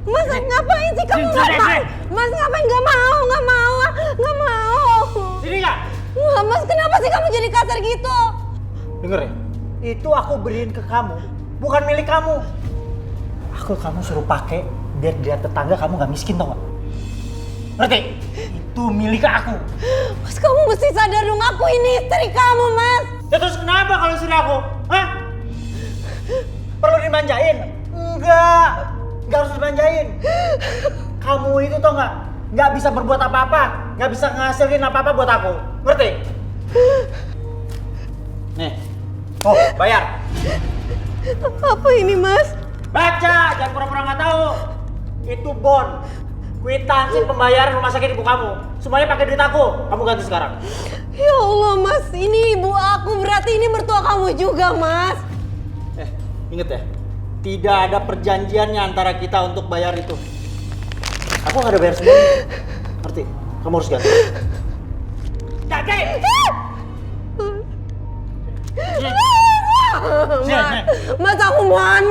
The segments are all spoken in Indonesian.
Mas, ngapain sih kamu ngapain? Mas, ngapain? Gak mau. Sini nggak? Wah, Mas, kenapa sih kamu jadi kasar gitu? Dengar ya, itu aku beliin ke kamu, bukan milik kamu. Kamu suruh pakai biar dilihat tetangga kamu gak miskin, tau gak? Ngerti? Itu milik aku. Mas, kamu mesti sadar dong, aku ini istri kamu, Mas. Ya terus kenapa kalau istri aku? Hah? Perlu dimanjain? Enggak harus dimanjain. Kamu itu tau gak? Gak bisa berbuat apa-apa, gak bisa ngasilin apa-apa buat aku. Ngerti? Nih, bayar. Apa ini, Mas? Baca, jangan pura-pura nggak tahu. Itu bon, kwitansi pembayaran rumah sakit ibu kamu. Semuanya pakai duit aku. Kamu ganti sekarang. Ya Allah, Mas, ini ibu aku, berarti ini mertua kamu juga, Mas. Ingat ya, tidak ada perjanjiannya antara kita untuk bayar itu. Aku nggak ada bayar sendiri. Ngerti? Kamu harus ganti. Ganti! Mas, aku mohon,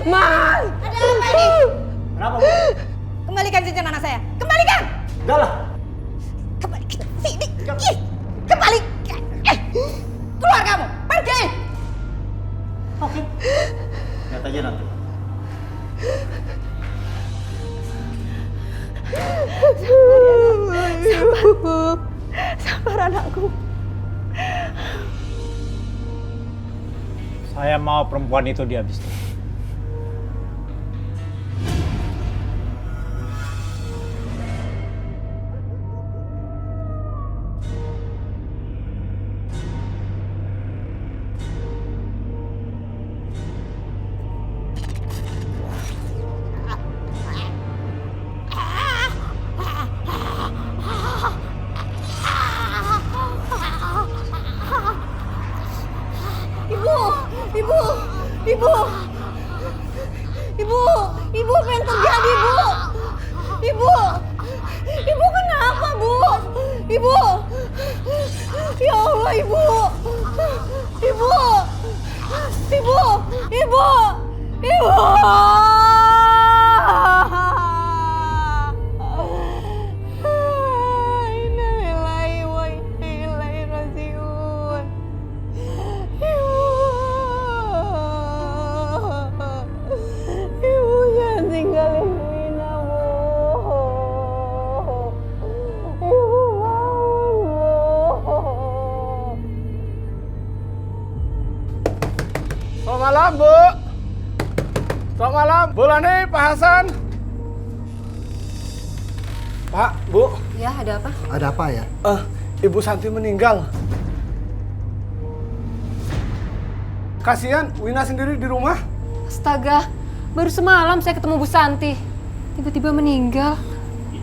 Mas. Ada apa ini? Kenapa, Bu? Kembalikan cincin anak saya. Kembalikan. Enggak lah. Kembalikan. Sini. Kembali. Keluar kamu. Pergi. Oke. Lihat aja nanti. Sabar anakku. Saya mau perempuan itu dihabiskan. Ibu, apa yang terjadi, Bu? Ibu kenapa, Bu? Ibu, ya Allah, Ibu. Innalillahi wa inna ilaihi raji'un. Ibu jangan tinggalin Wina, Bu. Ibu bangun, Bu. Selamat malam, Bu. Selamat malam, Bu Lani, Pak Hasan. Pak, Bu. Ya, ada apa? Ada apa ya? Ibu Santi meninggal. Kasihan, Wina sendiri di rumah. Astaga, baru semalam saya ketemu Bu Santi. Tiba-tiba meninggal.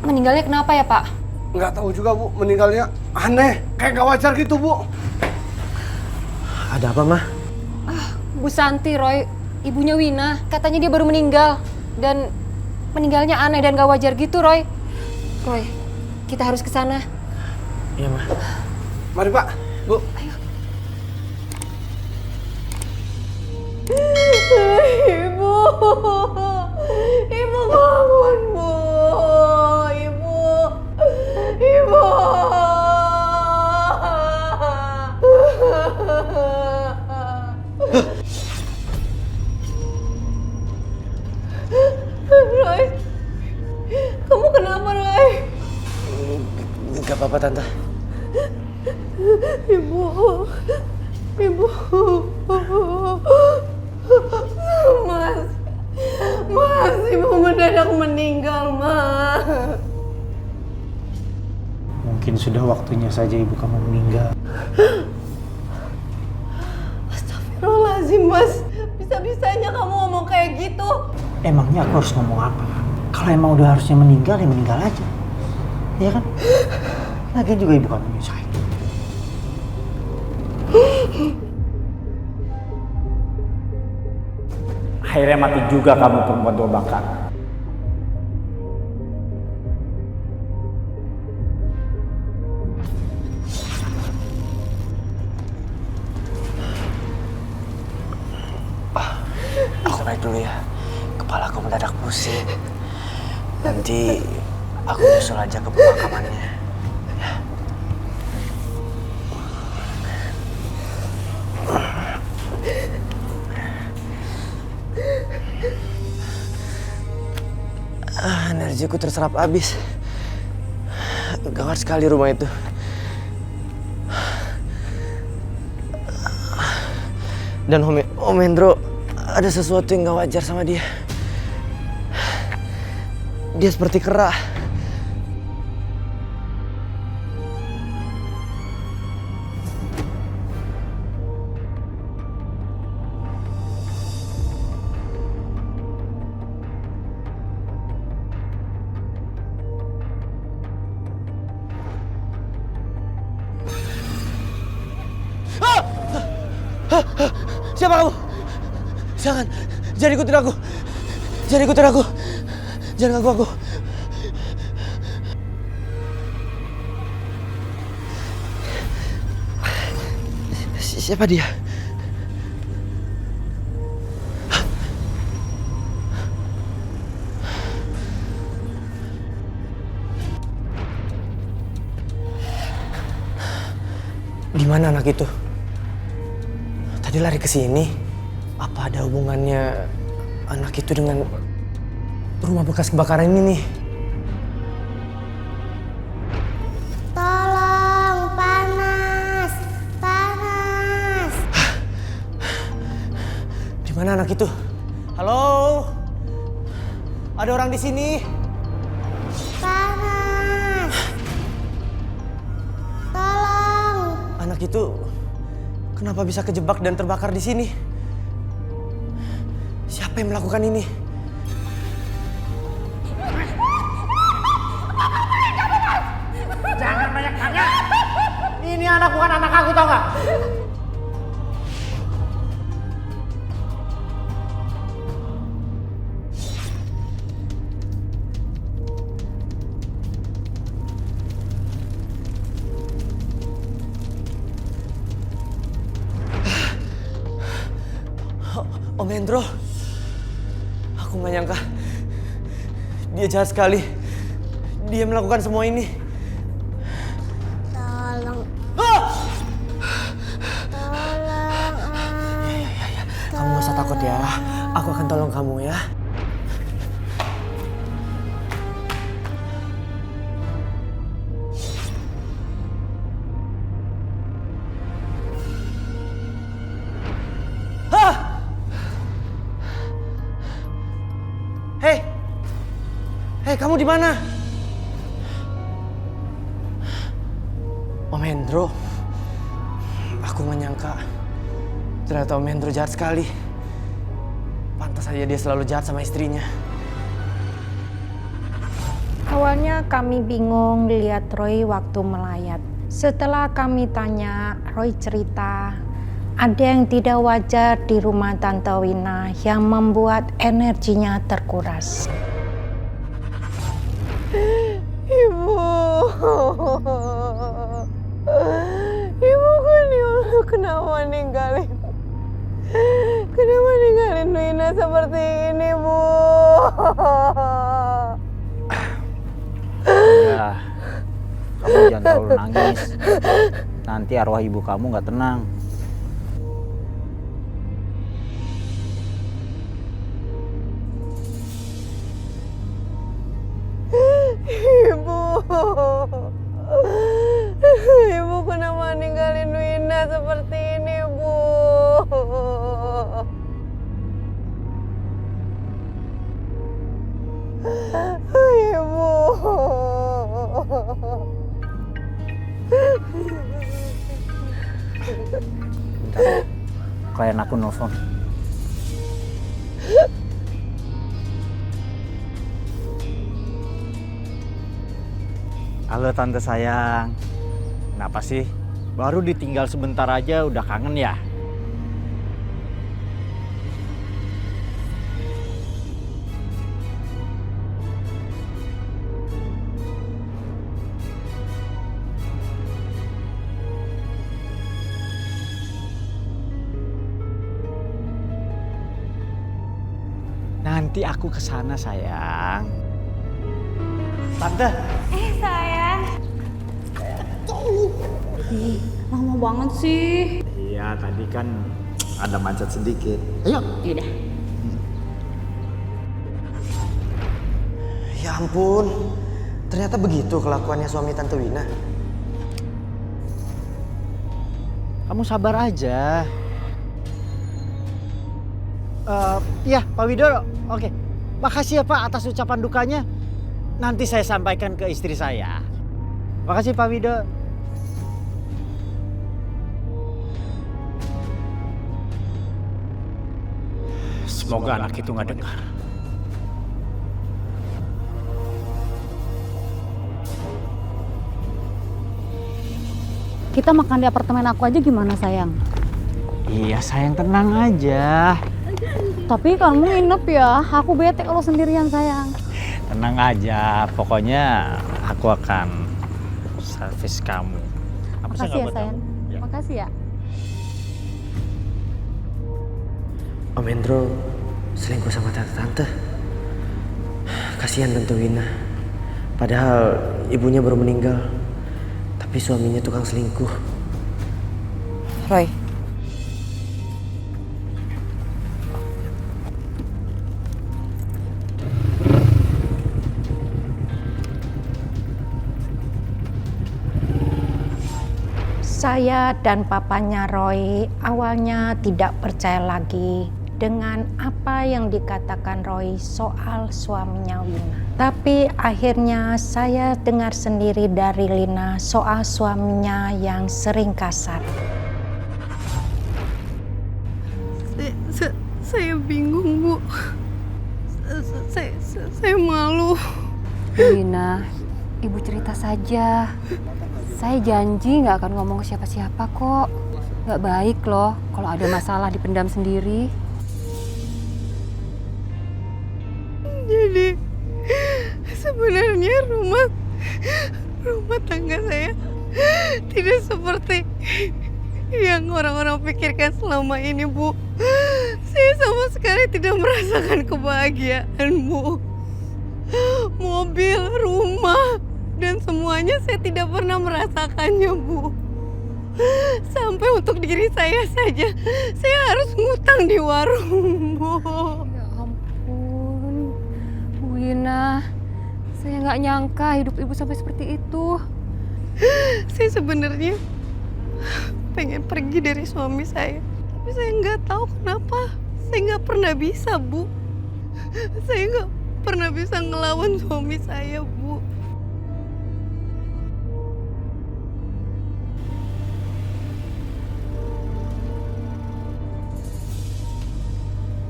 Meninggalnya kenapa ya, Pak? Nggak tahu juga, Bu. Meninggalnya aneh. Kayak nggak wajar gitu, Bu. Ada apa, Mah? Bu Santi, Roy, ibunya Wina. Katanya dia baru meninggal. Dan meninggalnya aneh dan gak wajar gitu, Roy. Roy, kita harus ke sana. Iya, Mah. Mari, Pak. Bu. Ibu bangun, Bu. Ibu. Roy, kamu kenapa, Roy? Gak apa-apa, Tante. Ibu. Mas, Ibu mendadak meninggal, Mas. Mungkin sudah waktunya saja ibu kamu meninggal. Astagfirullahaladzim, Mas. Bisa-bisanya kamu ngomong kayak gitu. Emangnya aku harus ngomong apa? Kalau emang udah harusnya meninggal, ya meninggal aja. Iya kan? Lagian juga ibu kamu nyusahin. Akhirnya mati juga kamu perempuan tua bangka. Aku naik dulu ya. Kepalaku mendadak pusing. Nanti aku nyusul aja ke pemakamannya. Ya. Energiku terserap habis. Gawat sekali rumah itu. Dan Om Hendro, ada sesuatu yang gak wajar sama dia. Dia seperti kera. Siapa kamu? Jangan ikutin aku. Jangan ikutin aku. Jangan ganggu aku. Siapa dia? Gimana anak itu? Tadi lari ke sini. Apa ada hubungannya anak itu dengan rumah bekas kebakaran ini nih? Tolong, panas, panas. Di mana anak itu? Halo? Ada orang di sini? Panas. Tolong. Anak itu kenapa bisa kejebak dan terbakar di sini? Siapa yang melakukan ini? Jangan banyak tanya. Ini anak bukan anak aku, tau gak? Om Hendro, aku gak nyangka dia jahat sekali. Dia melakukan semua ini. Tolong. Ah! Tolong. Kamu gak usah takut ya. Aku akan tolong kamu ya. Hei, kamu di mana? Om Hendro, aku gak nyangka. Ternyata Om Hendro jahat sekali. Pantas saja dia selalu jahat sama istrinya. Awalnya kami bingung lihat Roy waktu melayat. Setelah kami tanya, Roy cerita ada yang tidak wajar di rumah Tante Wina yang membuat energinya terkuras. Ibu. Ibu kan ya Allah, kenapa ninggalin Wina seperti ini, Bu? Udah, kamu jangan terlalu nangis. Nanti arwah ibu kamu gak tenang. Ibu kenapa ninggalin Wina seperti ini, Bu? Ibu. Bentar, klien aku nelfon. Halo tante sayang, kenapa sih? Baru ditinggal sebentar aja udah kangen ya? nanti aku kesana sayang. Tante. Sayang. Lama banget sih. Iya, tadi kan ada macet sedikit. Ayo. Yaudah. Ya ampun, ternyata begitu kelakuannya suami Tante Wina. Kamu sabar aja. Iya, Pak Widodo. Oke. Makasih ya Pak atas ucapan dukanya. Nanti saya sampaikan ke istri saya. Makasih Pak Widodo. Semoga anak itu nggak dengar. Kita makan di apartemen aku aja gimana sayang? Iya sayang, tenang aja. Tapi kamu nginep ya, aku bete kalau sendirian sayang. Tenang aja, pokoknya aku akan servis kamu. Apa sih Makasih nggak ya buat sayang, kamu? Ya. makasih ya. Om Hendro selingkuh sama tante-tante. Kasihan Tante Wina. Padahal ibunya baru meninggal. Tapi suaminya tukang selingkuh. Roy. Saya dan papanya Roy awalnya tidak percaya lagi dengan apa yang dikatakan Roy soal suaminya Wina. Tapi akhirnya saya dengar sendiri dari Lina soal suaminya yang sering kasar. Saya bingung, Bu. Saya malu. Wina, Ibu cerita saja. Saya janji nggak akan ngomong ke siapa-siapa kok. Nggak baik loh kalau ada masalah dipendam sendiri. Jadi sebenarnya rumah tangga saya tidak seperti yang orang-orang pikirkan selama ini, Bu. Saya sama sekali tidak merasakan kebahagiaan, Bu. Mobil, rumah, dan semuanya saya tidak pernah merasakannya, Bu. Sampai untuk diri saya saja, saya harus ngutang di warung, Bu. Ya ampun, Bu Wina, saya nggak nyangka hidup Ibu sampai seperti itu. Saya sebenarnya pengen pergi dari suami saya, tapi saya nggak tahu kenapa. Saya nggak pernah bisa, Bu. Saya nggak pernah bisa ngelawan suami saya, Bu.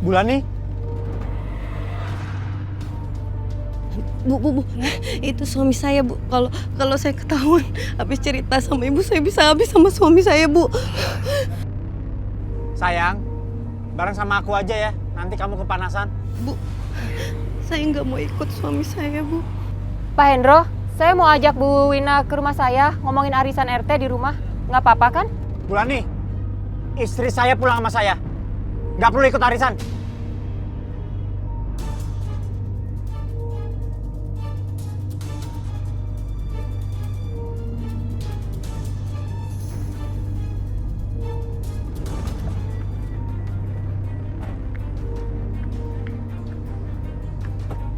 Bulani? Bu, itu suami saya, Bu. Kalau saya ketahuan habis cerita sama ibu, saya bisa habis sama suami saya, Bu. Sayang, bareng sama aku aja ya. Nanti kamu kepanasan. Bu, saya nggak mau ikut suami saya, Bu. Pak Hendro, saya mau ajak Bu Wina ke rumah saya ngomongin arisan RT di rumah. Nggak apa-apa kan? Bulani, istri saya pulang sama saya. Nggak perlu ikut arisan.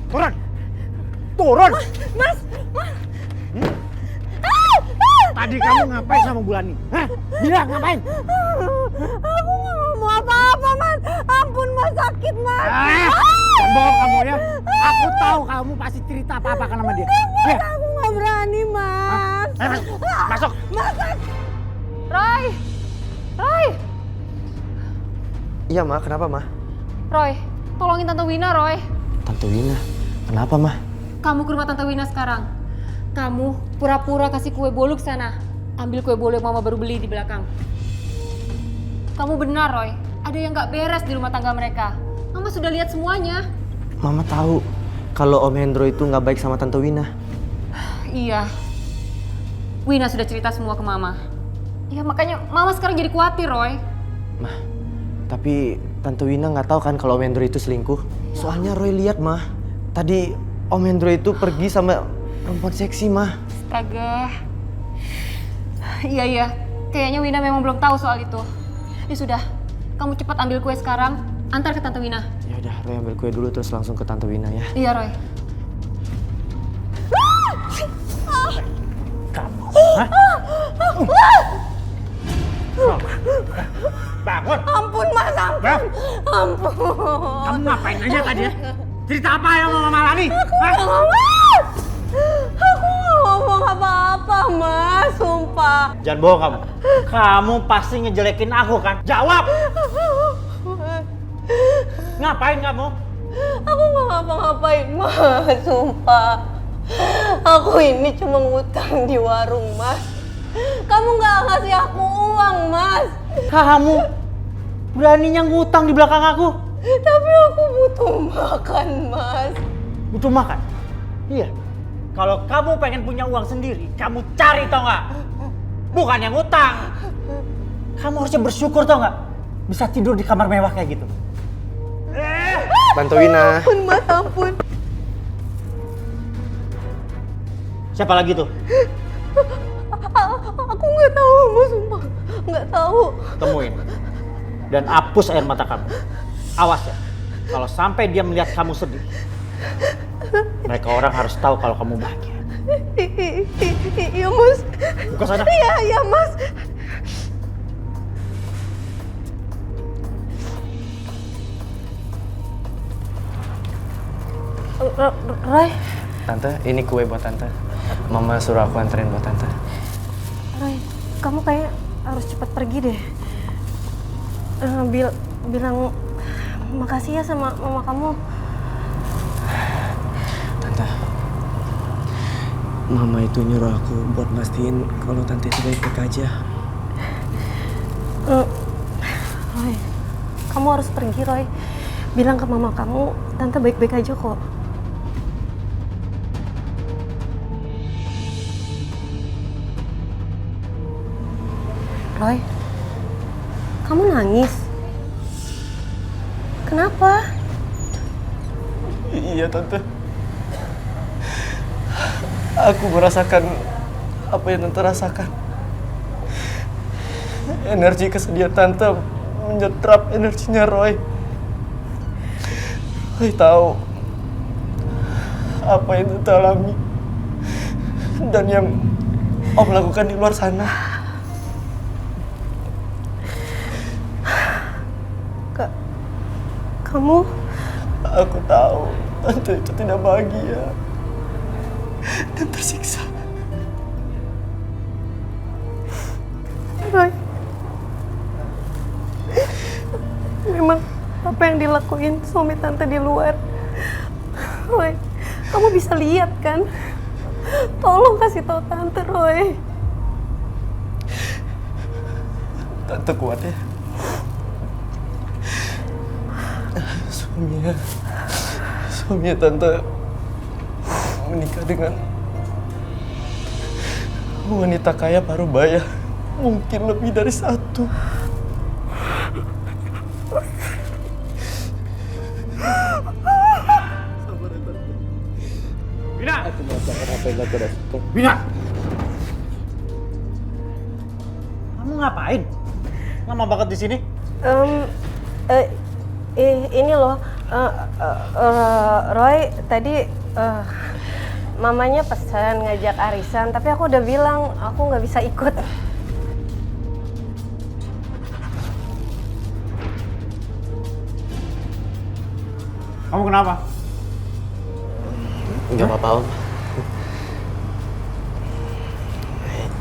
Turun! Turun! Mas! Tadi kamu ngapain sama Bulani? Hah? Bilang ngapain? Aku nggak mau apa-apa, Mas. Ampun, Mas, sakit, Mas. Bohong kamu ya. Aku tahu kamu pasti cerita apa-apa kan sama dia. Ya. Aku nggak berani, Mas. Masuk. Roy! Roy! Iya, Ma. Kenapa, Ma? Roy, tolongin Tante Wina, Roy. Tante Wina? Kenapa, Ma? Kamu ke rumah Tante Wina sekarang. Kamu pura-pura kasih kue bolu ke sana. Ambil kue bolu yang Mama baru beli di belakang. Kamu benar, Roy. Ada yang nggak beres di rumah tangga mereka. Mama sudah lihat semuanya. Mama tahu kalau Om Hendro itu nggak baik sama Tante Wina. Iya. Wina sudah cerita semua ke Mama. Ya makanya Mama sekarang jadi khawatir, Roy. Tapi Tante Wina nggak tahu kan kalau Om Hendro itu selingkuh. Soalnya Roy lihat, Mah. Tadi Om Hendro itu pergi sama perempuan seksi, Mah. Astaga. Iya. Kayaknya Wina memang belum tahu soal itu. Ya sudah, kamu cepat ambil kue sekarang, antar ke Tante Wina. Ya udah, Roy ambil kue dulu terus langsung ke Tante Wina ya. Iya, Roy. Kamu, hah? Bangun. Ampun Mas, ampun. Ampun. Kamu ngapain aja tadi ya? Cerita apa yang mau Mama Lani? Hah? Aku nggak ngomong apa-apa Mas, sumpah. Jangan bohong kamu. Kamu pasti ngejelekin aku kan? Jawab. Ngapain kamu? Aku nggak ngapa-ngapain Mas, sumpah. Aku ini cuma ngutang di warung Mas. Kamu nggak ngasih aku uang Mas. Kamu beraninya ngutang di belakang aku? Tapi aku butuh makan Mas. Butuh makan? Iya. Kalau kamu pengen punya uang sendiri, kamu cari tau nggak? Bukan yang ngutang. Kamu harusnya bersyukur tau nggak? Bisa tidur di kamar mewah kayak gitu. Tante Wina. Ampun Mas, ampun. Siapa lagi tuh? Aku nggak tahu Mas, sumpah. Nggak tahu. Temuin. Dan hapus air mata kamu. Awas ya. Kalau sampai dia melihat kamu sedih, mereka orang harus tahu kalau kamu bahagia. Iya Mas. Buka sana. Iya Mas. Roy, Tante, ini kue buat Tante. Mama suruh aku anterin buat Tante. Roy, kamu kayak harus cepat pergi deh. Bilang makasih ya sama mama kamu. Tante, Mama itu nyuruh aku buat mastiin kalau Tante itu baik-baik aja. Roy, kamu harus pergi Roy. Bilang ke mama kamu, Tante baik-baik aja kok. Roy, kamu nangis? Kenapa? Iya Tante. Aku merasakan apa yang Tante rasakan. Energi kesedihan Tante menyetrap energinya Roy. Roy tahu apa yang Tante alami dan yang Om lakukan di luar sana. Kamu? Aku tahu Tante itu tidak bahagia dan tersiksa. Roy, memang apa yang dilakuin suami Tante di luar. Roy, kamu bisa lihat kan? Tolong kasih tahu Tante, Roy. Tante kuat ya. Suaminya Tante menikah dengan wanita kaya parubaya, mungkin lebih dari satu. Wina! Aku merasakan apa yang Tante rasakan. Wina! Kamu ngapain? Lama banget di sini? Ini loh, Roy tadi mamanya pesan ngajak arisan, tapi aku udah bilang aku nggak bisa ikut. Kamu kenapa? Nggak apa-apa Om.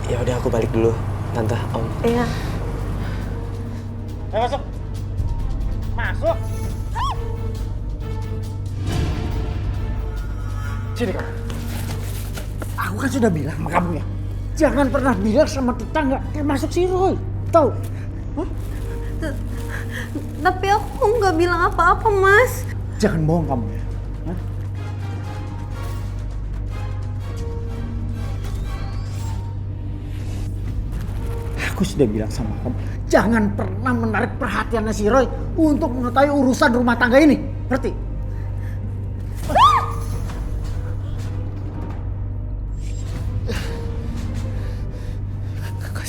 Ya udah aku balik dulu, Tante, Om. Iya. Ayo masuk. Masuk. Sini kamu. Aku kan sudah bilang sama kamu ya. Jangan pernah bilang sama tetangga termasuk si Roy. Tahu? Hah? Tapi aku nggak bilang apa-apa, Mas. Jangan bohong kamu ya. Hah? Aku sudah bilang sama kamu, jangan pernah menarik perhatiannya si Roy untuk mengetahui urusan rumah tangga ini. Ngerti?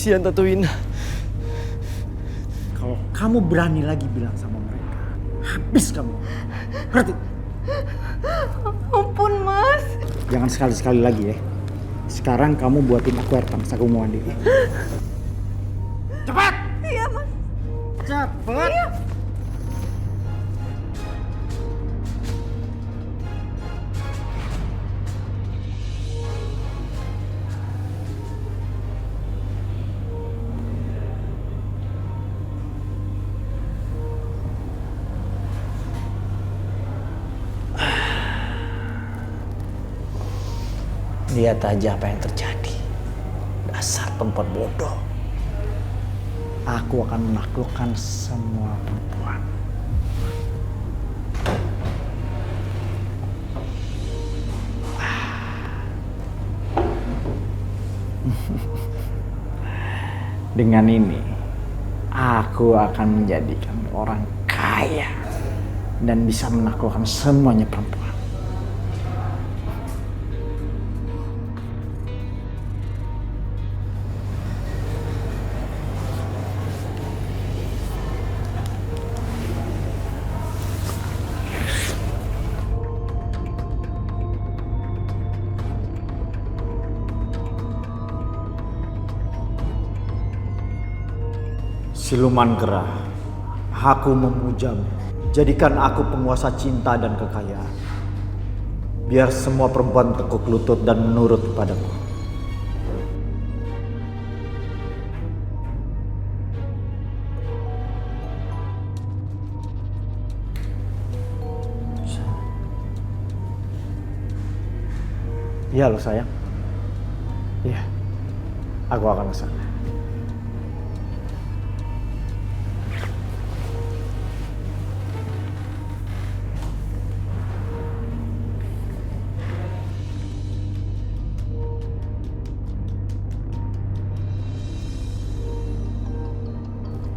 Kasihan Tante Wina. Kalau kamu berani lagi bilang sama mereka, habis kamu. Ngerti? Ampun, Mas. Jangan sekali-sekali lagi ya. Sekarang kamu buatin aku air panas, aku mau mandi. Cepat! Iya, Mas. Cepat! Iya. Lihat aja apa yang terjadi. Dasar perempuan bodoh. Aku akan menaklukkan semua perempuan. Dengan ini, aku akan menjadikan orang kaya dan bisa menaklukkan semuanya perempuan. Siluman gerah, aku memujamu. Jadikan aku penguasa cinta dan kekayaan. Biar semua perempuan tekuk lutut dan menurut kepadaku. Iya loh sayang. Iya, aku akan ke sana.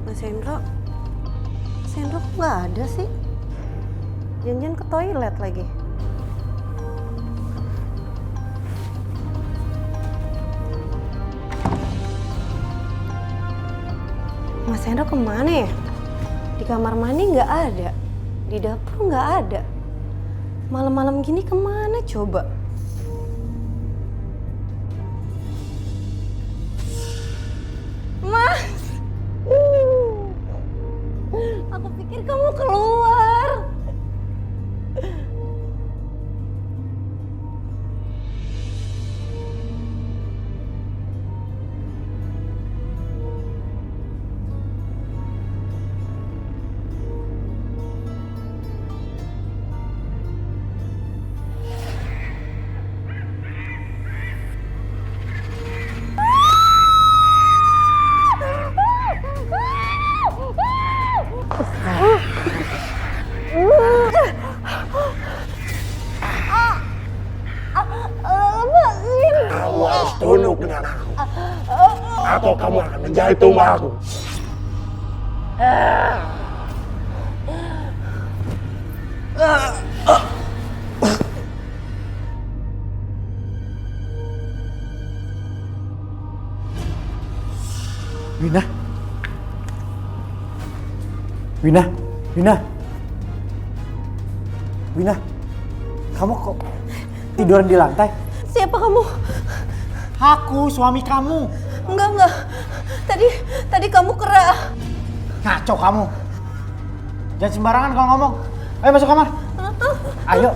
Mas Hendro kok nggak ada sih? Jangan-jangan ke toilet lagi. Mas Hendro kemana ya? Di kamar mandi nggak ada, di dapur nggak ada. Malam-malam gini kemana coba? Mas! Aku pikir kamu keluar. Kamu harus tunduk dengan aku. Atau kamu akan menjadi tumbangku. Wina? Wina? Wina? Wina? Kamu kok tiduran di lantai? Siapa kamu? Aku, suami kamu. Enggak. Tadi kamu kera. Ngaco kamu. Jangan sembarangan kalau ngomong. Ayo masuk kamar. Ayo.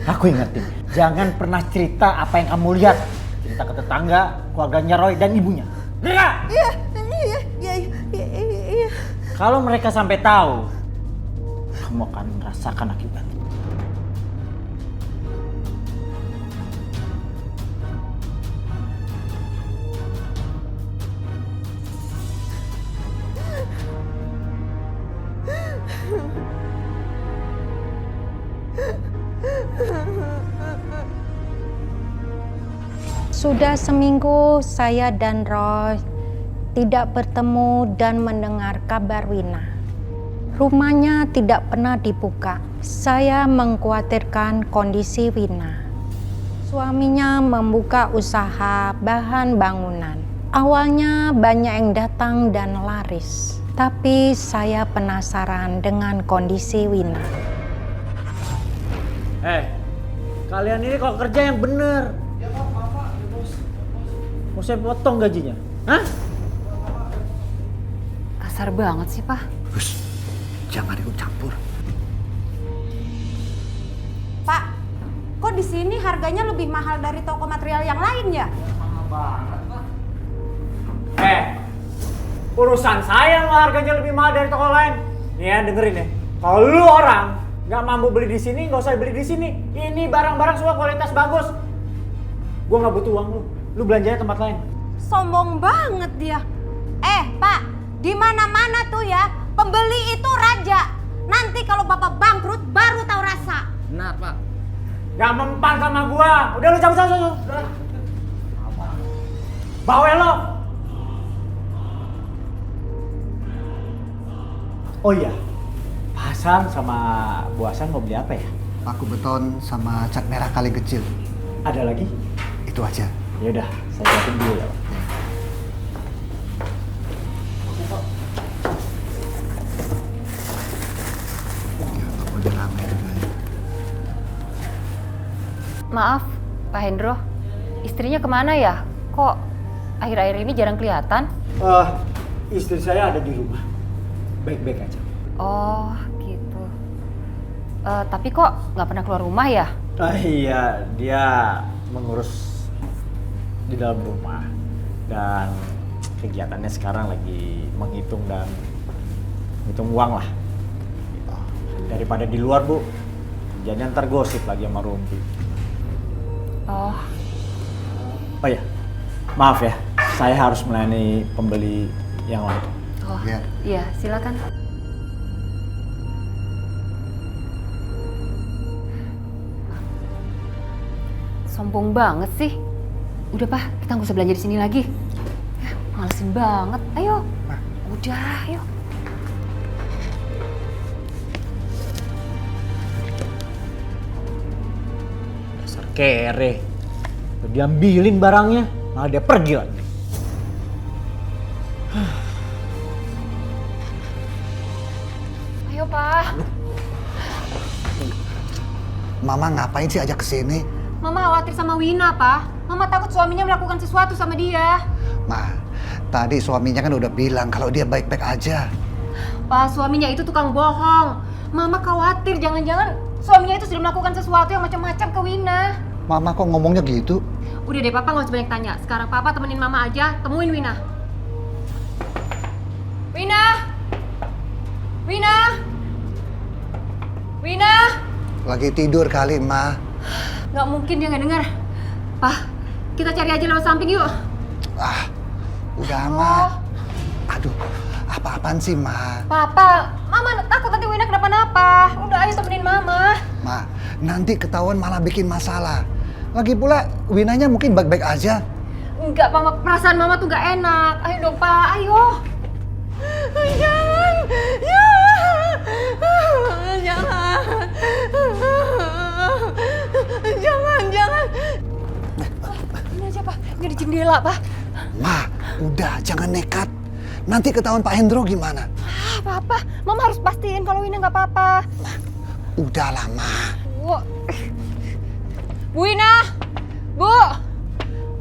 Aku ingetin, jangan pernah cerita apa yang kamu lihat. Cerita ke tetangga, keluarganya Roy dan ibunya. Ngerti? Iya. Kalau mereka sampai tahu, kamu akan merasakan akibatnya. Sudah seminggu saya dan Roy tidak bertemu dan mendengar kabar Wina. Rumahnya tidak pernah dibuka. Saya mengkhawatirkan kondisi Wina. Suaminya membuka usaha bahan bangunan. Awalnya banyak yang datang dan laris. Tapi saya penasaran dengan kondisi Wina. Kalian ini kok kerja yang bener. Ya Pak. Mau saya potong gajinya? Hah? Kasar banget sih, Pak. Jangan ikut campur. Pak, kok di sini harganya lebih mahal dari toko material yang lain ya? Urusan saya lo harganya lebih mahal dari toko lain. Nih ya, dengerin ya. Kalau lu orang nggak mampu beli di sini, nggak usah beli di sini. Ini barang-barang semua kualitas bagus. Gua nggak butuh uang lu. Lu belanjanya tempat lain. Sombong banget dia. Pak, di mana-mana tuh ya, pembeli itu raja. Nanti kalau Bapak bangkrut baru tahu rasa. Benar, Pak. Gak mempan sama gua. Udah lu cabut. Udah. Bawel lo. Oh iya, Pak Hasan sama Bu Hasan mau beli apa ya? Paku beton sama cat merah kali kecil. Ada lagi? Itu aja. Ya udah, saya siapin dulu ya, Pak. Ya, toko udah ramai juga ya. Maaf, Pak Hendro. Istrinya kemana ya? Kok akhir-akhir ini jarang kelihatan? Istri saya ada di rumah. Baik-baik aja. Oh, gitu. Tapi kok nggak pernah keluar rumah ya? Iya, dia mengurus di dalam rumah. Dan kegiatannya sekarang lagi menghitung uang lah. Daripada di luar, Bu. Jangan ntar gosip lagi sama Rumpi. Oh, iya, maaf ya, saya harus melayani pembeli yang lain. Ya. iya, silakan. Sombong banget sih. Udah, Pak, kita nggak usah belanja di sini lagi. Ya, malesin banget. Ayo. Udah, ayo. Dasar kere. Udah diambilin barangnya, malah dia pergi lagi. Ayo, Pak. Mama ngapain sih ajak kesini? Mama khawatir sama Wina, Pak. Mama takut suaminya melakukan sesuatu sama dia. Ma, tadi suaminya kan udah bilang kalau dia baik-baik aja. Pak, suaminya itu tukang bohong. Mama khawatir jangan-jangan suaminya itu sudah melakukan sesuatu yang macam-macam ke Wina. Mama kok ngomongnya gitu? Udah deh, Papa nggak usah banyak tanya. Sekarang Papa temenin Mama aja, temuin Wina. Wina! Wina! Wina! Lagi tidur kali, Ma. Nggak mungkin dia nggak dengar. Pak, kita cari aja lewat samping yuk. Udah, Ma. Aduh, apa-apaan sih, Ma? Papa, Mama takut nanti Wina kenapa-napa. Udah, ayo temenin Mama. Ma, nanti ketahuan malah bikin masalah. Lagi pula, Winanya mungkin baik-baik aja. Enggak, Mama, perasaan Mama tuh nggak enak. Ayo dong, Pak, ayo. Jangan. Ini aja, Pak. Ini di jendela, Pak. Ma, udah jangan nekat. Nanti ketahuan Pak Hendro gimana? Papa, Mama harus pastiin kalau Wina nggak apa-apa. Udahlah, Ma. Bu Wina! Bu!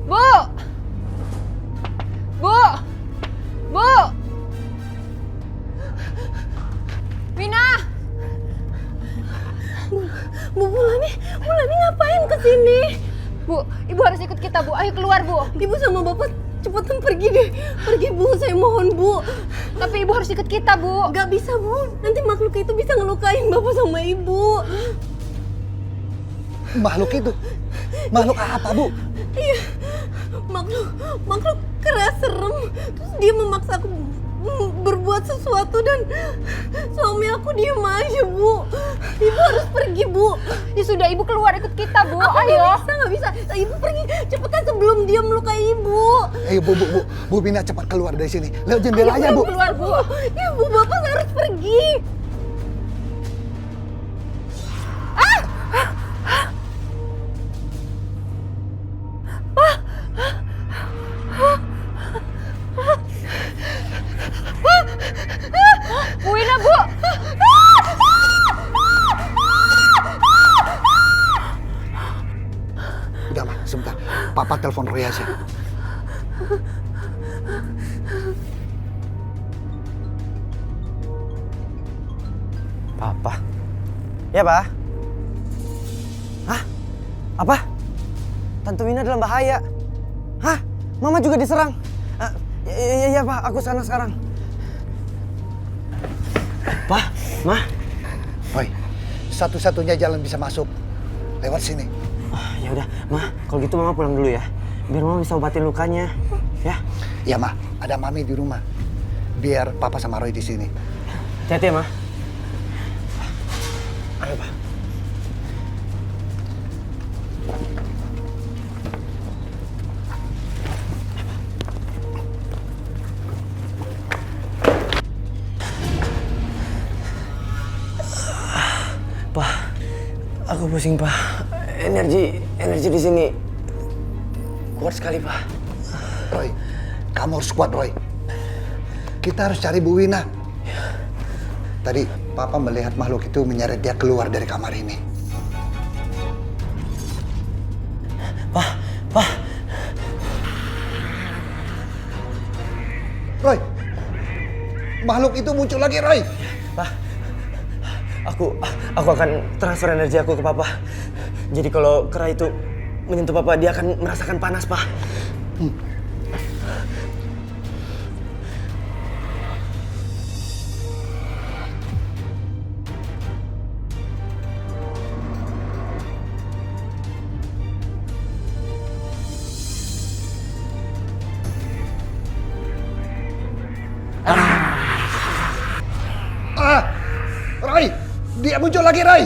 Bu! Bu! Bu! Wina! Bu Bulani ngapain kesini? Bu, Ibu harus ikut kita, Bu. Ayo keluar, Bu. Ibu sama Bapak cepetan pergi deh. Pergi, Bu. Saya mohon, Bu. Tapi Ibu harus ikut kita, Bu. Gak bisa, Bu. Nanti makhluk itu bisa ngelukain Bapak sama Ibu. Makhluk itu? Makhluk apa, Bu? Iya, makhluk keras serem. Terus dia memaksa aku berbuat sesuatu dan suami aku diem aja, Bu. Ibu harus pergi, Bu. Ya sudah, Ibu keluar ikut kita, Bu. Aku Ayo. nggak bisa. Ibu pergi cepetan sebelum dia melukai Ibu. Ayo, Bu Bina cepat keluar dari sini. Lewat jendela aja, Bu. Keluar, Bu. Ibu, Bapak harus pergi. Papa telepon Roy aja. Papa? Ya, Pak? Hah? Apa? Tante Wina dalam bahaya. Hah? Mama juga diserang. Iya, Pak. Aku sana sekarang. Pak, Ma. Roy, satu-satunya jalan bisa masuk lewat sini. Ya udah, Ma. Kalau gitu Mama pulang dulu ya. Biar Mama bisa obatin lukanya. Ya? Iya, Ma. Ada Mami di rumah. Biar Papa sama Roy di sini. Hati-hati ya, Ma. Ayo, Pak. Pak, aku pusing, Pak. Energi di sini kuat sekali, Pak. Roy, kamu harus kuat, Roy. Kita harus cari Bu Wina. Tadi Papa melihat makhluk itu menyeret dia keluar dari kamar ini. Pak. Roy, makhluk itu muncul lagi, Roy. Pak, aku akan transfer energi aku ke Papa. Jadi kalau kera itu menyentuh Papa, dia akan merasakan panas, Pak. Roy, dia muncul lagi, Roy.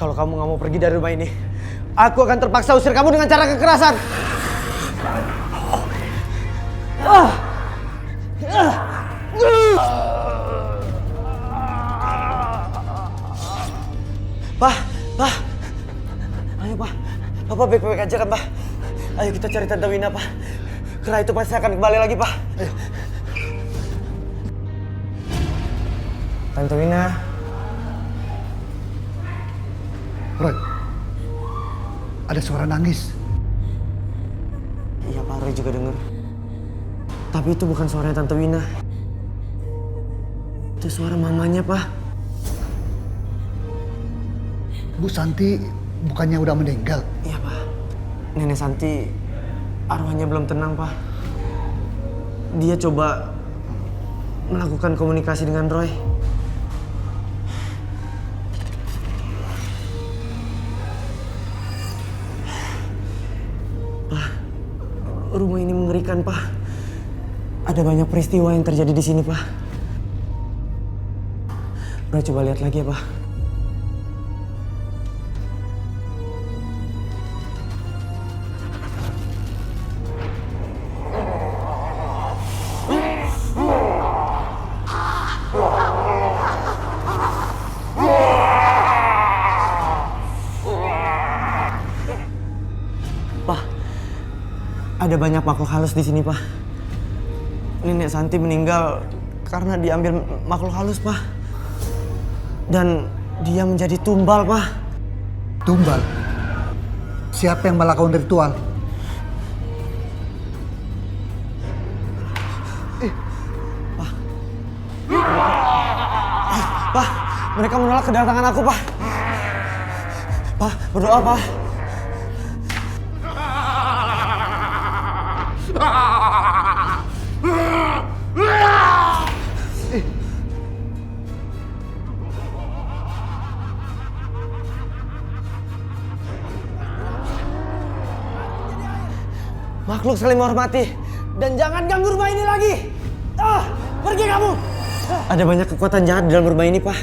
Kalau kamu nggak mau pergi dari rumah ini, aku akan terpaksa usir kamu dengan cara kekerasan. Pak. Ayo, Pak. Papa baik-baik aja kan, Pak? Ayo kita cari Tante Wina, Pak. Kera itu pasti akan kembali lagi, Pak. Ayo. Tante Wina. Roy, ada suara nangis. Iya, Pak. Roy juga dengar. Tapi itu bukan suaranya Tante Wina. Itu suara mamanya, Pak. Bu Santi bukannya udah meninggal? Iya, Pak. Nenek Santi arwahnya belum tenang, Pak. Dia coba melakukan komunikasi dengan Roy. Pak, rumah ini mengerikan, Pak. Ada banyak peristiwa yang terjadi di sini, Pak. Roy coba lihat lagi ya, Pak. Ada banyak makhluk halus di sini, Pak. Nenek Santi meninggal karena diambil makhluk halus, Pak. Dan dia menjadi tumbal, Pak. Tumbal? Siapa yang melakukan ritual? Pak, mereka menolak kedatangan aku, Pak. Pak, berdoa, Pak. Makhluk saling menghormati dan jangan ganggu rumah ini lagi. Pergi kamu. Ada banyak kekuatan jahat di dalam rumah ini, Pak.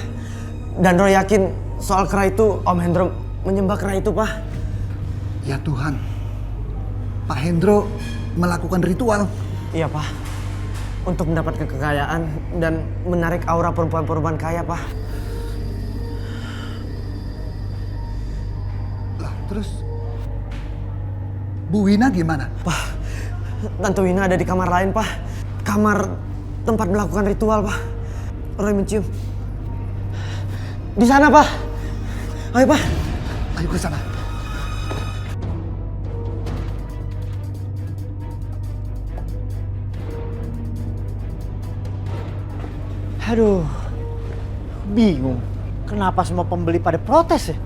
Dan Roy yakin soal kera itu Om Hendro menyembah kera itu, Pak. Ya Tuhan, Pak Hendro melakukan ritual. Iya, Pak. Untuk mendapatkan kekayaan dan menarik aura perempuan-perempuan kaya, Pak. Lah, terus Bu Wina gimana? Pak, Tante Wina ada di kamar lain, Pak. Kamar tempat melakukan ritual, Pak. Roy mencium. Di sana, Pak. Ayo, Pak. Ayo ke sana. Aduh, bingung. Kenapa semua pembeli pada protes ya?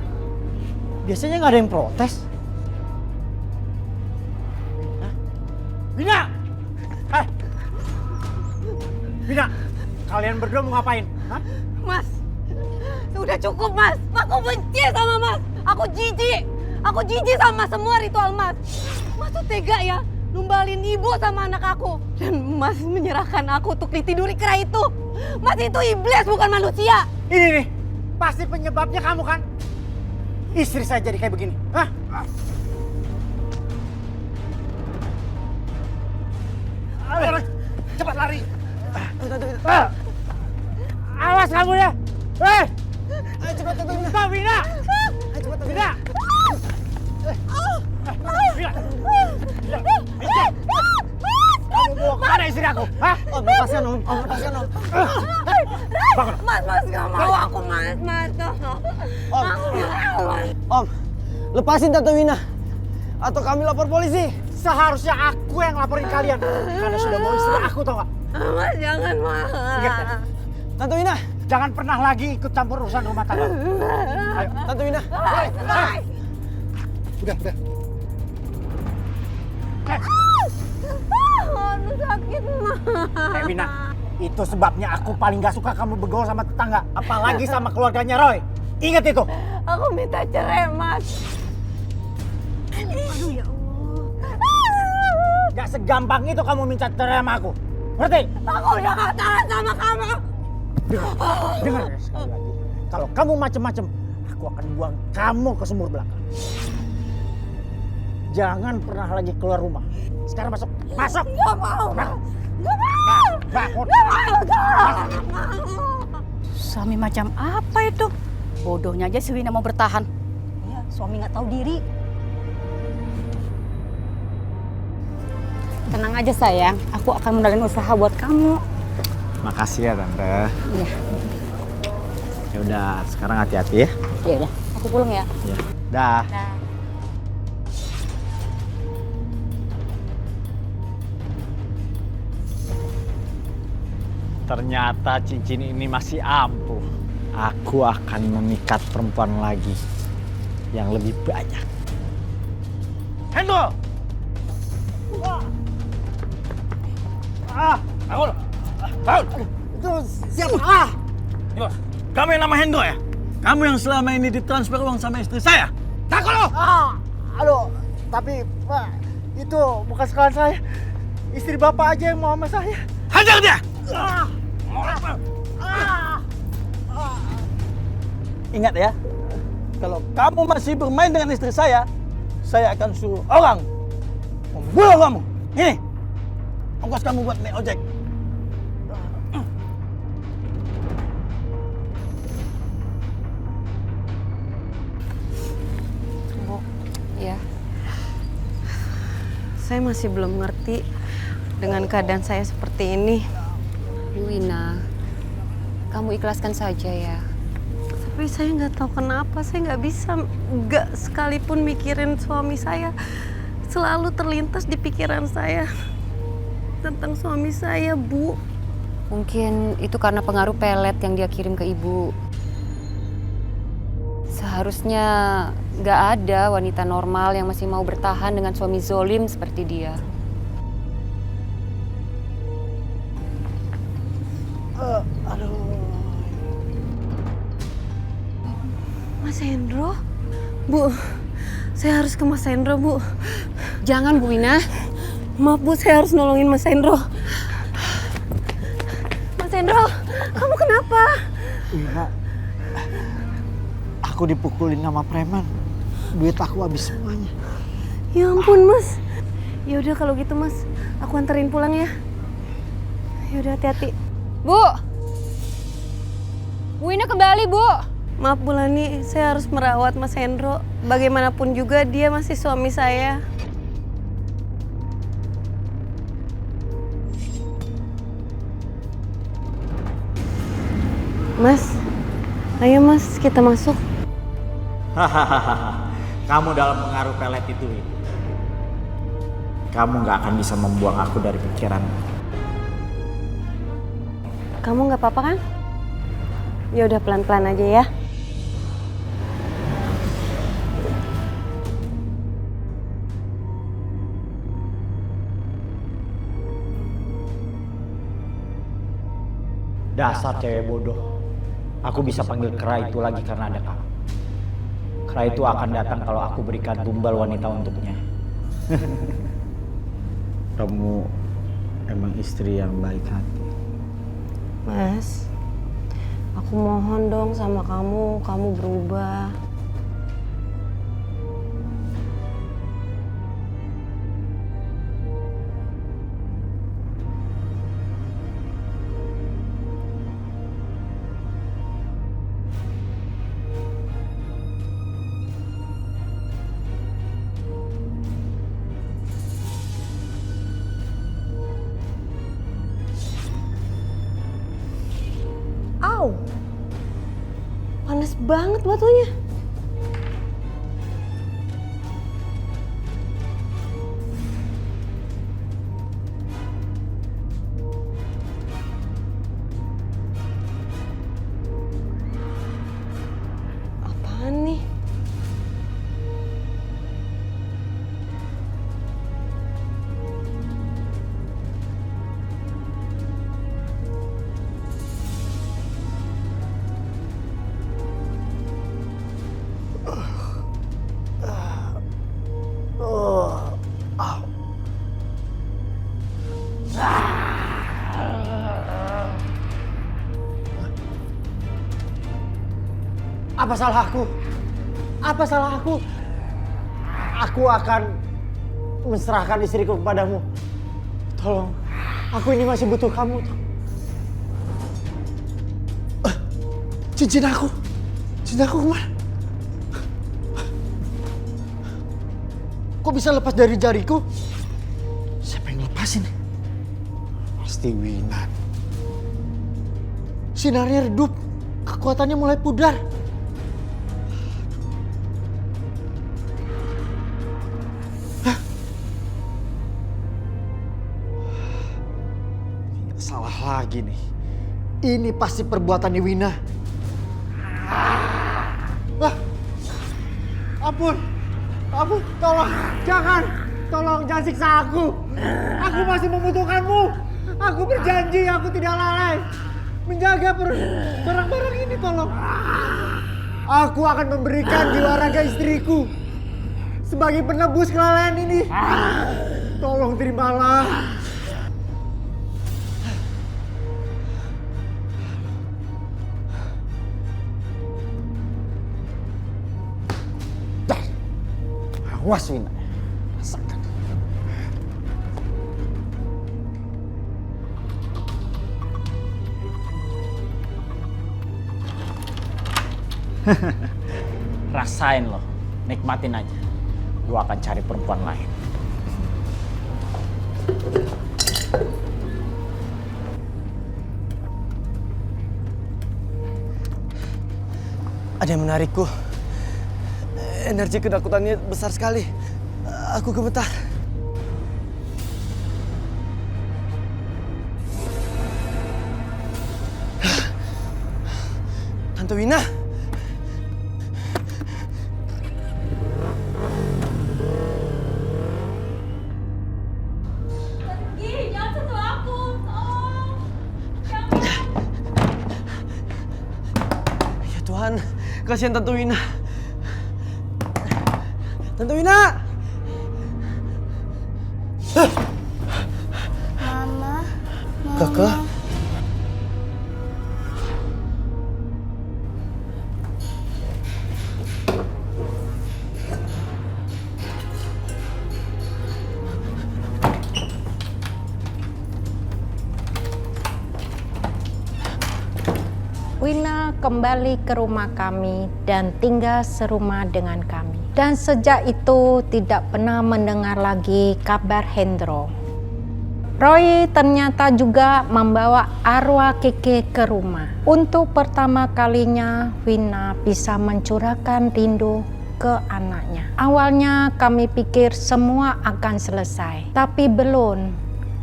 Biasanya nggak ada yang protes. Hah? Bina! Bina, kalian berdua mau ngapain? Hah? Mas, sudah cukup Mas. Aku benci sama Mas. Aku jijik. Aku jijik sama semua ritual Mas. Mas tuh tega ya, numbalin ibu sama anak aku. Dan Mas menyerahkan aku untuk ditiduri kera itu. Mas itu iblis bukan manusia. Ini nih, pasti penyebabnya kamu kan? Istri saya jadi kayak begini. Hah? Ayo, cepat lari. Awas kamu ya. Ayo cepat Bina. Bina. Ayo cepat Bina. Kamu bawa kemana istri aku? Hah? Om, lepaskan Om. Om, lepaskan Om. Mas gak mau aku Mas gak mau. Om, lepasin Tante Wina. Atau kami lapor polisi. Seharusnya aku yang laporin kalian. Karena sudah mau istri aku, tau gak? Mas jangan Mas. Ingat ya? Tante Wina. Jangan pernah lagi ikut campur urusan rumah tangga. Ayo. Tante Wina. Udah. Aduh sakit Mas. Wina, itu sebabnya aku paling gak suka kamu bergaul sama tetangga. Apalagi sama keluarganya Roy. Ingat itu. Aku minta cerai Mas. Aduh ya Allah. Gak segampang itu kamu minta cerai sama aku. Ngerti? Aku udah gak tahan sama kamu. Dengar ya sekali lagi. Kalau kamu macem-macem, aku akan buang kamu ke sumur belakang. Jangan pernah lagi keluar rumah. Sekarang masuk. Masuk. Gak mau. Nah. Gak mau. Bangun. Gak mau. Suami macam apa itu? Bodohnya aja si Wina mau bertahan. Ya, suami gak tahu diri. Tenang aja sayang, aku akan modalin usaha buat kamu. Makasih ya Tante. Iya. Ya udah, sekarang hati-hati ya. Ya udah, aku pulang ya. Ya. Dah. Ternyata cincin ini masih ampuh. Aku akan memikat perempuan lagi yang lebih banyak. Hendro! Bangun! Bangun! Itu siapa? Kamu yang nama Hendro ya? Kamu yang selama ini ditransfer uang sama istri saya? Takut lo! Aduh, tapi Pak, itu bukan sekalian saya. Istri Bapak aja yang mau sama saya. Hajar dia! Ingat ya, kalau kamu masih bermain dengan istri saya akan suruh orang membunuh kamu. Ini, ongkos kamu buat naik ojek. Bu, Iya. saya masih belum ngerti dengan keadaan saya seperti ini. Wina, kamu ikhlaskan saja ya. Tapi saya nggak tahu kenapa saya nggak bisa, nggak sekalipun mikirin suami saya. Selalu terlintas di pikiran saya tentang suami saya, Bu. Mungkin itu karena pengaruh pelet yang dia kirim ke ibu. Seharusnya nggak ada wanita normal yang masih mau bertahan dengan suami zolim seperti dia. Mas Hendro? Bu, saya harus ke Mas Hendro, Bu. Jangan, Bu Wina. Maaf, Bu, saya harus nolongin Mas Hendro. Mas Hendro, kamu kenapa? Iya. Aku dipukulin sama preman. Duit aku habis semuanya. Ya ampun, Mas. Ya udah kalau gitu, Mas, aku anterin pulang ya. Ya udah, hati-hati. Bu! Bu Wina kembali, Bu. Maaf Bu Lani, saya harus merawat Mas Hendro. Bagaimanapun juga dia masih suami saya. Mas, Ayo mas, kita masuk. Hahaha, kamu dalam pengaruh pelet itu. Kamu nggak akan bisa membuang aku dari pikiran. Kamu nggak apa-apa kan? Ya udah pelan-pelan aja ya. Dasar cewek bodoh. Aku bisa panggil kera itu lagi karena ada kamu. Kera itu akan datang kalau aku berikan tumbal wanita untuknya. Kamu emang istri yang baik hati. Mas, aku mohon dong sama kamu berubah. Au, panas banget batunya. Apaan nih? Apa salahku? Apa salahku? Aku akan menserahkan istriku kepadamu. Tolong, aku ini masih butuh kamu. Cincin aku kemana? Kok bisa lepas dari jariku? Siapa yang lepasin? Pasti Wina. Sinarnya redup, kekuatannya mulai pudar. Salah lagi nih. Ini pasti perbuatan Wina. Ampun, tolong jangan siksa aku. Aku masih membutuhkanmu. Aku berjanji aku tidak lalai menjaga barang-barang ini, tolong. Aku akan memberikan jiwa raga istriku sebagai penebus kelalaian ini. Tolong terimalah. Awas Wina, rasakan. Rasain loh, nikmatin aja. Gua akan cari perempuan lain. Ada yang menarikku. Energi kedakutannya besar sekali. Aku gemetar. Tante Wina. Jangan sentuh aku, tolong. Ya Tuhan, kasihan Tante Wina. Tante Wina! Mama. Kakak? Wina kembali ke rumah kami dan tinggal serumah dengan kami. Dan sejak itu tidak pernah mendengar lagi kabar Hendro. Roy ternyata juga membawa arwah Keke ke rumah. Untuk pertama kalinya, Wina bisa mencurahkan rindu ke anaknya. Awalnya kami pikir semua akan selesai, tapi belum.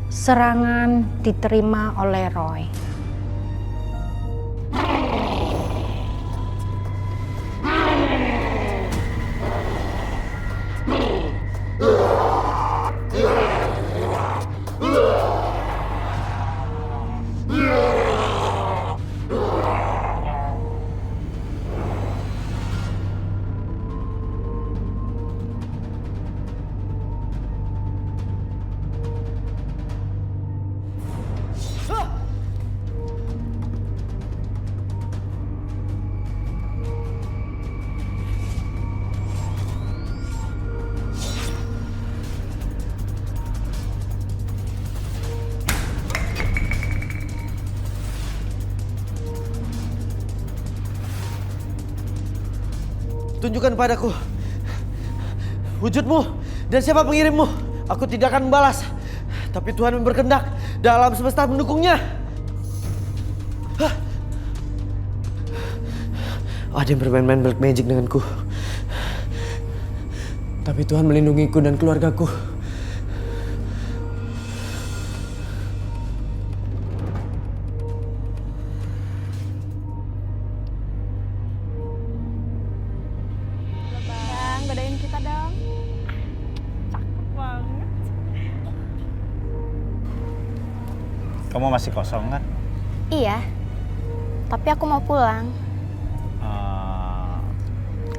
Serangan diterima oleh Roy. Tunjukkan padaku wujudmu dan siapa pengirimmu. Aku tidak akan membalas, tapi Tuhan yang berkehendak dan alam semesta mendukungnya. Ada yang bermain-main black magic denganku, tapi Tuhan melindungiku dan keluargaku. Bedain kita dong. Cakep banget. Kamu masih kosong kan? Iya, tapi aku mau pulang.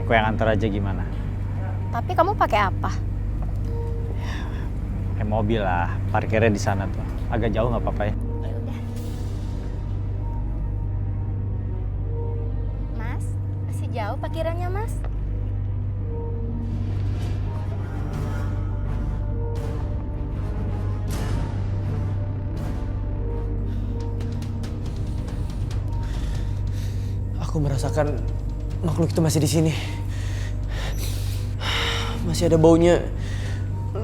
Aku yang antar aja gimana? Tapi kamu pakai apa? Kayak mobil lah, parkirnya di sana tuh. Agak jauh nggak apa-apa ya? Ya udah. Mas, masih jauh parkirannya, Mas? Aku merasakan makhluk itu masih di sini. Masih ada baunya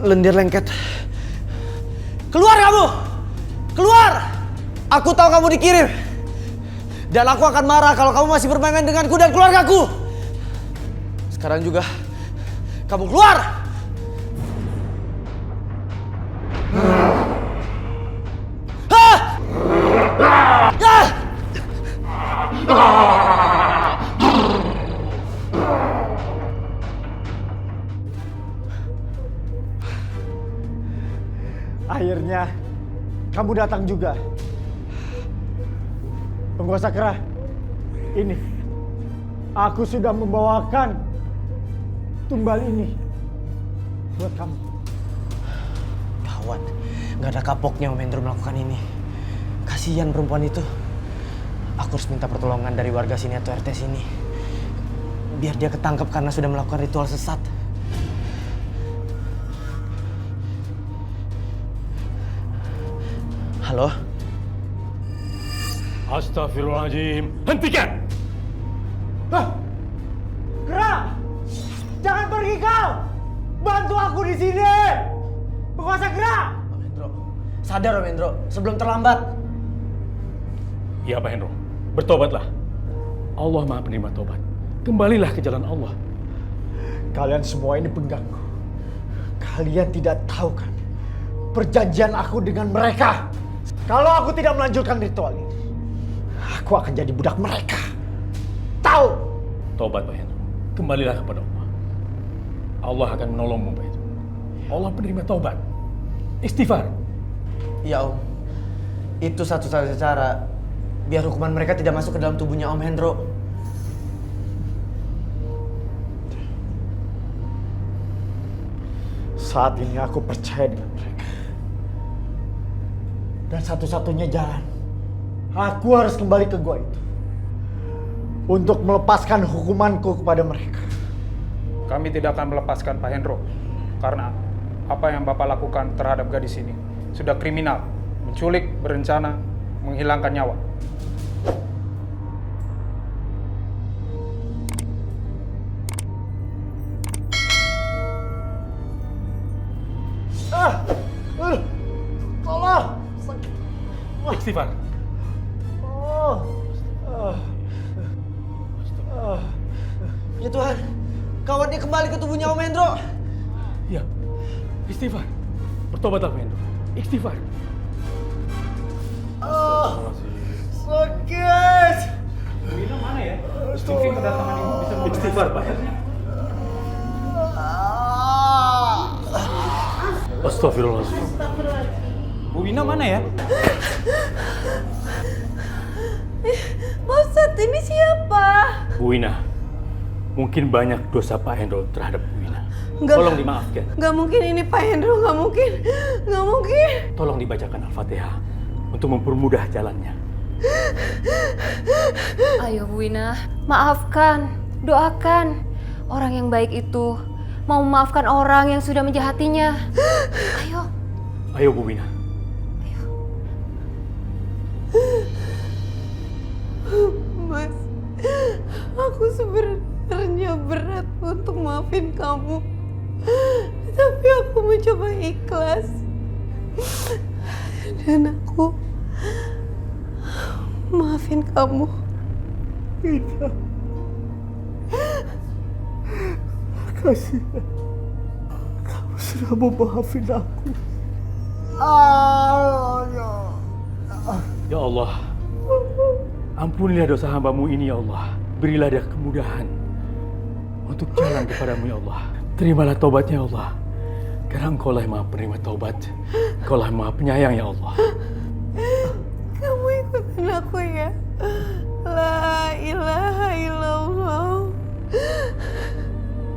lendir lengket. Keluar kamu! Keluar! Aku tahu kamu dikirim. Dan aku akan marah kalau kamu masih bermain-main denganku dan keluargaku. Sekarang juga kamu keluar! Akhirnya kamu datang juga. Penguasa Kera, ini aku sudah membawakan tumbal ini buat kamu. Gawat, gak ada kapoknya Om Hendro melakukan ini. Kasihan perempuan itu. Aku harus minta pertolongan dari warga sini atau RT sini. Biar dia ketangkep karena sudah melakukan ritual sesat. Halo? Astagfirullahaladzim. Hentikan! Kera! Jangan pergi kau! Bantu aku di sini! Penguasa Kera! Om Hendro, sadar Om Hendro, sebelum terlambat. Ya Pak Hendro, bertobatlah. Allah Maha Penerima Tobat. Kembalilah ke jalan Allah. Kalian semua ini pengganggu. Kalian tidak tahu kan perjanjian aku dengan mereka. Kalau aku tidak melanjutkan ritual ini, aku akan jadi budak mereka. Tahu? Tobat Pak Hendro. Kembalilah kepada Allah. Allah akan menolongmu Pak Hendro. Allah penerima tobat. Istighfar. Ya Om, itu satu-satunya cara biar hukuman mereka tidak masuk ke dalam tubuhnya Om Hendro. Saat ini aku percaya dengan mereka. Dan satu-satunya jalan, aku harus kembali ke gua itu. Untuk melepaskan hukumanku kepada mereka. Kami tidak akan melepaskan Pak Hendro. Karena apa yang Bapak lakukan terhadap gadis ini sudah kriminal. Menculik, berencana, menghilangkan nyawa. Tolong! Istighfar. Ya Tuhan, kawannya kembali ke tubuhnya Om Hendro. Ya, istighfar. Bertobatlah Hendro. Istighfar. Sakit. Wina mana ya? Mungkin kedatangan ibu bisa memberi Istighfar, Pak. Astagfirullahaladzim. Bu Wina mana ya? Pak Ustadz, ini siapa? Bu Wina, mungkin banyak dosa Pak Hendro terhadap Bu Wina. Enggak. Tolong dimaafkan. Nggak mungkin ini Pak Hendro, nggak mungkin. Nggak mungkin. Tolong dibacakan Al-Fatihah untuk mempermudah jalannya. Ayo Bu Wina, maafkan, doakan. Orang yang baik itu mau memaafkan orang yang sudah menjahatinya. Ayo. Ayo Bu Wina. Mas, aku sebenarnya berat untuk maafin kamu. Tapi aku mencoba ikhlas. Dan aku maafin kamu. Wina. Makasih. Kamu sudah memaafin aku. Ya Allah, ampunilah dosa hamba-Mu ini ya Allah. Berilah dia kemudahan untuk jalan kepadamu ya Allah. Terimalah taubatnya ya Allah. Karena Engkau lah yang Maha penerima taubat. Engkau lah yang Maha penyayang ya Allah. Kamu ikutin aku ya. La ilaha illallah.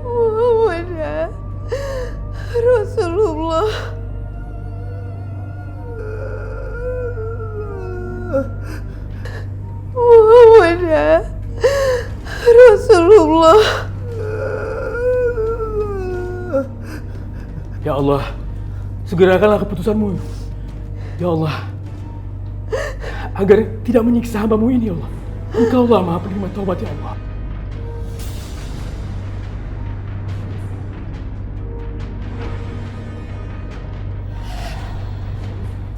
Muhammad Rasulullah. Muhammad Rasulullah. Ya Allah, segerakanlah keputusan-Mu. Ya Allah, agar tidak menyiksa hamba-Mu ini ya Allah. Engkau lah Maha penerima taubat ya Allah.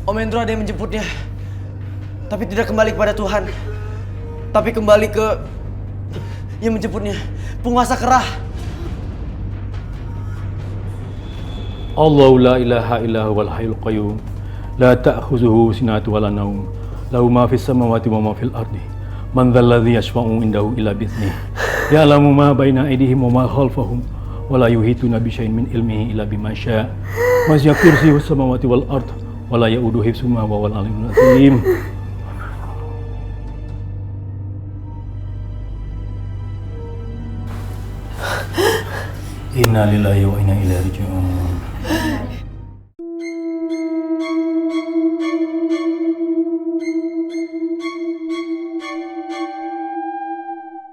Om Hendro ada yang menjemputnya. Tapi tidak kembali kepada Tuhan. Tapi kembali ke yang menjemputnya, penguasa kerah. Allahu la ilaha illa huwal hayyul qayyum. La ta'khuzuhu sinatun wa la naum. Lahu ma fis samawati wa ma fil ardi. Man dzal ladzi yashfa'u indahu illa bi'idhnihi. Ya'lamu ma baina aydihim wa ma khalfahum. Wa la yuhituna bi syai'in min ilmihi illa bima syaa'. Wasi'a kursiyyuhus samawati wal ard. Wa la ya'uduhu hifdzuhuma wa huwal 'aliyyul 'azim. Inna lillahi wa inna ilaihi raji'un.